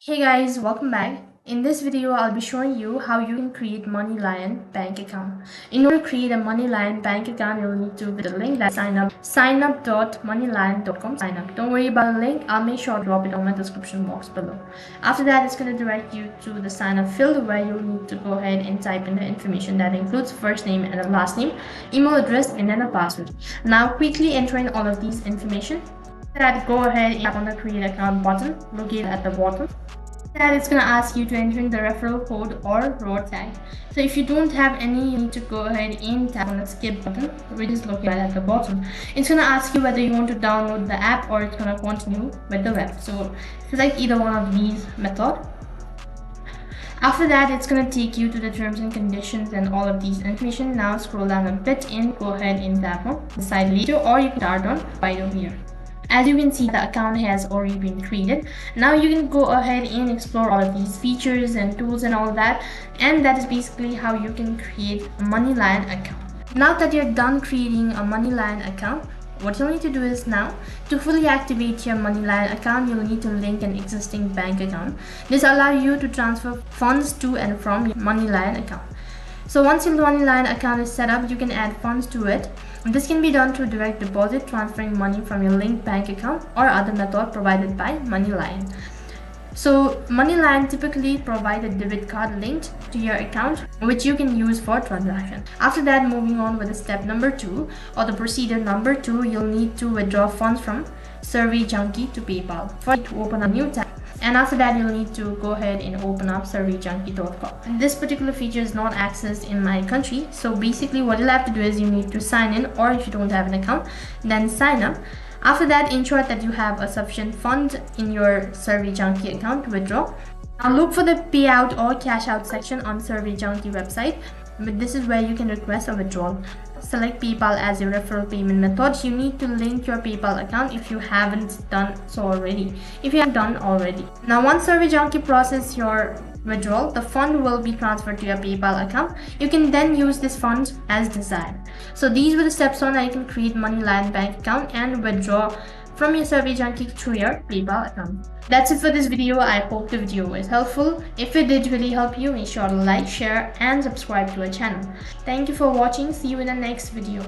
Hey guys, welcome back. In this video, I'll be showing you how you can create MoneyLion bank account. In order to create a MoneyLion bank account, you'll need to visit the link that signup.moneylion.com. Sign up. Don't worry about the link. I'll make sure to drop it on my description box below. After that, it's going to direct you to the sign up field where you'll need to go ahead and type in the information that includes first name and a last name, email address, and then a password. Now, quickly entering all of these information. Go ahead and tap on the create account button located at the bottom. That it's going to ask you to enter in the referral code or road tag. So if you don't have any, you need to go ahead and tap on the skip button, which is located at the bottom. It's going to ask you whether you want to download the app or it's going to continue with the web. So select either one of these methods. After that, it's going to take you to the terms and conditions and all of these information. Now scroll down a bit and go ahead and tap on decide later, or you can start on right over here. As you can see, the account has already been created. Now you can go ahead and explore all of these features and tools and all that. And that is basically how you can create a MoneyLion account. Now that you're done creating a MoneyLion account, what you'll need to do is now, to fully activate your MoneyLion account, you'll need to link an existing bank account. This allows you to transfer funds to and from your MoneyLion account. So once your MoneyLion account is set up, you can add funds to it. This can be done through direct deposit, transferring money from your linked bank account, or other method provided by MoneyLion. So MoneyLion typically provides a debit card linked to your account, which you can use for transaction. After that, moving on with the step number 2, or the procedure number 2, you'll need to withdraw funds from SurveyJunkie to PayPal. First, to open a new tab. And after that, you'll need to go ahead and open up SurveyJunkie.com. This particular feature is not accessed in my country. So basically what you'll have to do is you need to sign in, or if you don't have an account, then sign up. After that, ensure that you have a sufficient fund in your SurveyJunkie account to withdraw. Now look for the payout or cash out section on SurveyJunkie website. But this is where you can request a withdrawal. Select PayPal as your referral payment method. You need to link your PayPal account if you haven't done so already. If you have done already. Now once SurveyJunkie processes your withdrawal, the fund will be transferred to your PayPal account. You can then use this fund as desired. So these were the steps on how you can create MoneyLion bank account and withdraw from your SurveyJunkie through your PayPal account. That's it for this video. I hope the video was helpful. If it did really help you, make sure to like, share, and subscribe to our channel. Thank you for watching. See you in the next video.